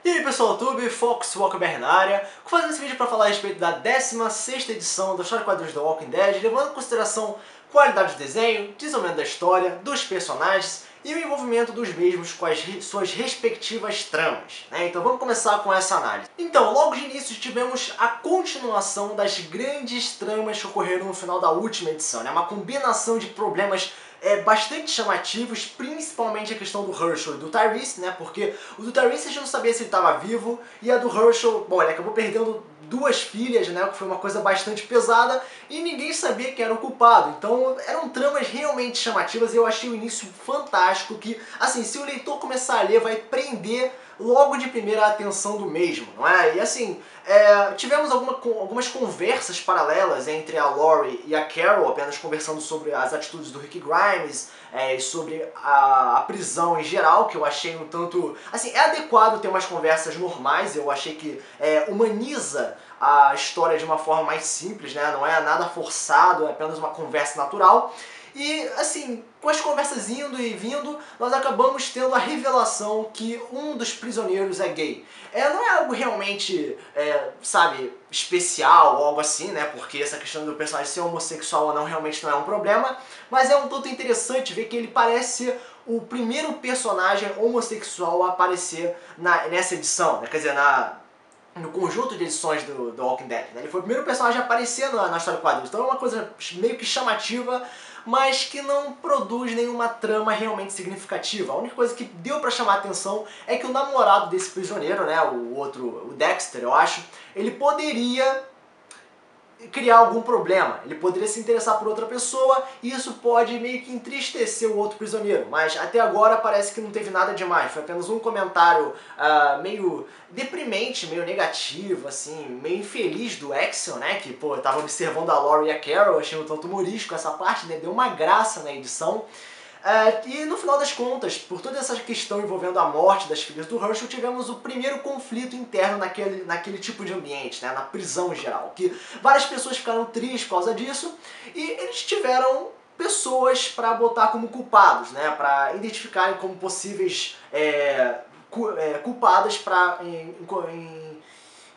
E aí pessoal do YouTube, Fox Walker BR na área, fazendo esse vídeo para falar a respeito da 16ª edição da história de quadrinhos The Walking Dead, levando em consideração qualidade de desenho, desenvolvimento da história, dos personagens e o envolvimento dos mesmos com as suas respectivas tramas, né? Então vamos começar com essa análise. Então, logo de início tivemos a continuação das grandes tramas que ocorreram no final da última edição, né? Uma combinação de problemas bastante chamativos, principalmente a questão do Hershel e do Tyrese, né? Porque o do Tyrese a gente não sabia se ele estava vivo, e a do Hershel, bom, ele acabou perdendo duas filhas, né? Que foi uma coisa bastante pesada, e ninguém sabia quem era o culpado. Então eram tramas realmente chamativas, e eu achei o início fantástico, que, assim, se o leitor começar a ler, vai prender logo de primeira a atenção do mesmo, não é? E assim, tivemos algumas conversas paralelas entre a Lori e a Carol, apenas conversando sobre as atitudes do Rick Grimes, e sobre a prisão em geral, que eu achei um tanto... Assim, é adequado ter umas conversas normais, eu achei que humaniza a história de uma forma mais simples, né? Não é nada forçado, é apenas uma conversa natural. E, assim, com as conversas indo e vindo, nós acabamos tendo a revelação que um dos prisioneiros é gay. Não é algo realmente, sabe, especial ou algo assim, né? Porque essa questão do personagem ser homossexual ou não realmente não é um problema. Mas é um tanto interessante ver que ele parece ser o primeiro personagem homossexual a aparecer nessa edição, né? Quer dizer, no conjunto de edições do Walking Dead, né? Ele foi o primeiro personagem a aparecer na história de quadrinhos. Então é uma coisa meio que chamativa, mas que não produz nenhuma trama realmente significativa. A única coisa que deu pra chamar a atenção é que o namorado desse prisioneiro, né, o Dexter, eu acho, ele poderia criar algum problema, ele poderia se interessar por outra pessoa, e isso pode meio que entristecer o outro prisioneiro, mas até agora parece que não teve nada demais, foi apenas um comentário meio deprimente, meio negativo, assim, meio infeliz do Axel, né, que, pô, tava observando a Lori e a Carol, achei um tanto humorístico essa parte, né, deu uma graça na edição. E no final das contas, por toda essa questão envolvendo a morte das filhas do Hershel, tivemos o primeiro conflito interno naquele tipo de ambiente, né, na prisão em geral, que várias pessoas ficaram tristes por causa disso, e eles tiveram pessoas para botar como culpados, né, para identificarem como possíveis culpadas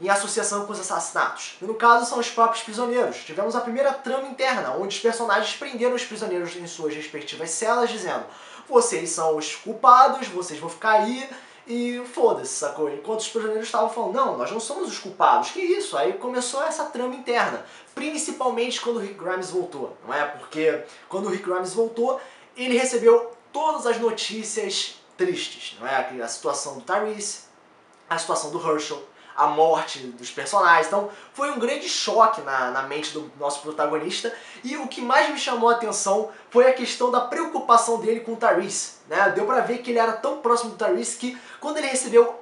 em associação com os assassinatos. E no caso são os próprios prisioneiros. Tivemos a primeira trama interna, onde os personagens prenderam os prisioneiros em suas respectivas celas, dizendo: vocês são os culpados, vocês vão ficar aí e foda-se, sacou? Enquanto os prisioneiros estavam falando: não, nós não somos os culpados, que isso? Aí começou essa trama interna, principalmente quando o Rick Grimes voltou, não é? Porque quando o Rick Grimes voltou, ele recebeu todas as notícias tristes, não é? A situação do Tyrese, a situação do Hershel, a morte dos personagens. Então foi um grande choque na mente do nosso protagonista, e o que mais me chamou a atenção foi a questão da preocupação dele com o Tyrese, né? Deu pra ver que ele era tão próximo do Tyrese que quando ele recebeu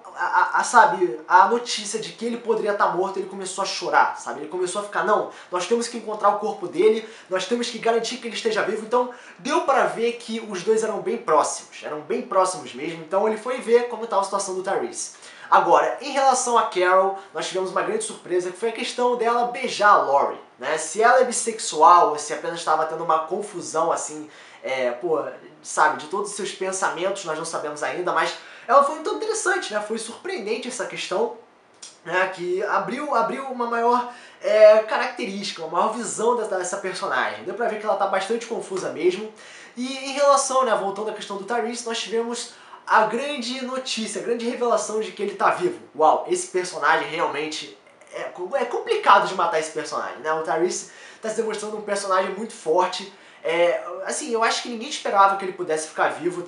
a notícia de que ele poderia estar morto, ele começou a chorar, sabe? Ele começou a ficar: não, nós temos que encontrar o corpo dele, nós temos que garantir que ele esteja vivo. Então deu pra ver que os dois eram bem próximos mesmo. Então ele foi ver como estava a situação do Tyrese. Agora, em relação a Carol, nós tivemos uma grande surpresa, que foi a questão dela beijar a Lori, né? Se ela é bissexual ou se apenas estava tendo uma confusão, assim, sabe, de todos os seus pensamentos, nós não sabemos ainda, mas ela foi muito interessante, né? Foi surpreendente essa questão, né? Que abriu uma maior característica, uma maior visão dessa personagem. Deu pra ver que ela tá bastante confusa mesmo. E em relação, né, voltando à questão do Tyrese, nós tivemos a grande notícia, a grande revelação de que ele tá vivo. Uau, esse personagem realmente é complicado de matar esse personagem, né? O Tyrese tá se demonstrando um personagem muito forte. Assim, eu acho que ninguém esperava que ele pudesse ficar vivo,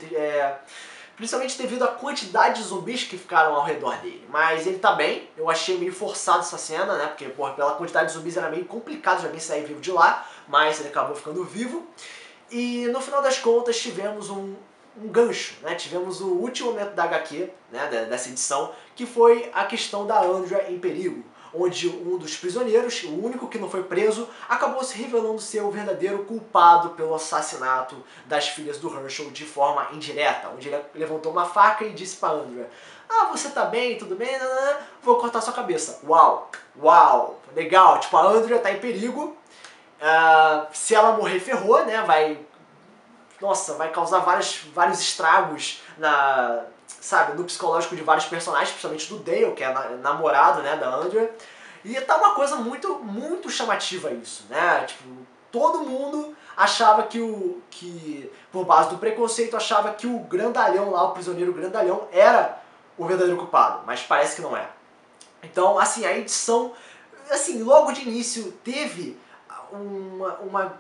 principalmente devido à quantidade de zumbis que ficaram ao redor dele. Mas ele tá bem, eu achei meio forçado essa cena, né? Porque, porra, pela quantidade de zumbis era meio complicado de alguém sair vivo de lá, mas ele acabou ficando vivo. E no final das contas tivemos um gancho, né? Tivemos o último momento da HQ, né, dessa edição, que foi a questão da Andrea em perigo, onde um dos prisioneiros, o único que não foi preso, acabou se revelando ser o verdadeiro culpado pelo assassinato das filhas do Hershel de forma indireta, onde ele levantou uma faca e disse pra Andrea: ah, você tá bem, tudo bem, vou cortar sua cabeça. Uau, uau, legal, tipo, a Andrea tá em perigo, se ela morrer ferrou, né, vai nossa, vai causar vários estragos sabe, no psicológico de vários personagens, principalmente do Dale, que é namorado, né, da Andrea. E tá uma coisa muito chamativa isso, né? Tipo, todo mundo achava que por base do preconceito, achava que o grandalhão lá, o prisioneiro grandalhão, era o verdadeiro culpado, mas parece que não é. Então, assim, a edição, assim, logo de início teve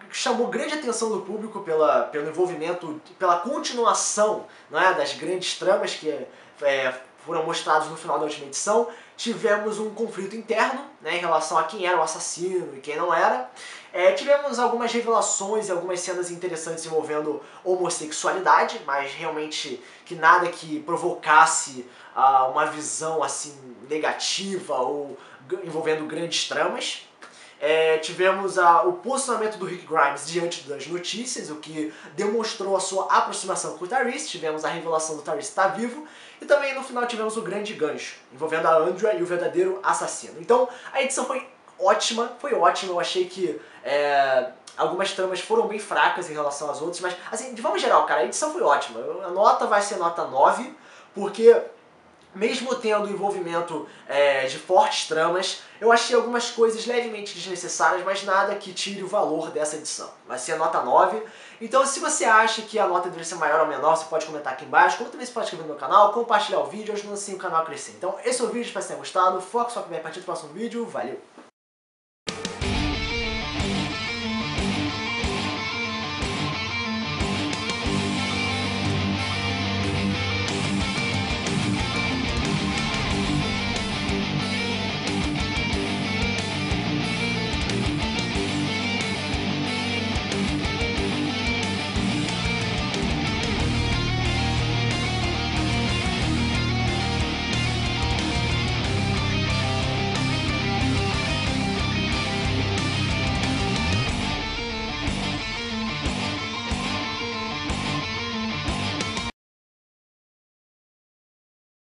chamou grande atenção do público pelo envolvimento, pela continuação, não é, das grandes tramas que foram mostrados no final da última edição. Tivemos um conflito interno, né, em relação a quem era o assassino e quem não era. Tivemos algumas revelações e algumas cenas interessantes envolvendo homossexualidade, mas realmente que nada que provocasse uma visão assim negativa ou envolvendo grandes tramas. Tivemos o posicionamento do Rick Grimes diante das notícias, o que demonstrou a sua aproximação com o Tyrese. Tivemos a revelação do Tyrese estar vivo. E também no final tivemos o grande gancho, envolvendo a Andrea e o verdadeiro assassino. Então a edição foi ótima. Eu achei que algumas tramas foram bem fracas em relação às outras, mas assim, de forma geral, cara, a edição foi ótima. A nota vai ser nota 9, porque mesmo tendo o envolvimento de fortes tramas, eu achei algumas coisas levemente desnecessárias, mas nada que tire o valor dessa edição. Vai ser a nota 9. Então, se você acha que a nota deveria ser maior ou menor, você pode comentar aqui embaixo. Como também você pode inscrever no meu canal, compartilhar o vídeo, ajudando assim o canal a crescer. Então, esse é o vídeo, espero que você tenha gostado. Foco só que vem a partir do próximo vídeo. Valeu!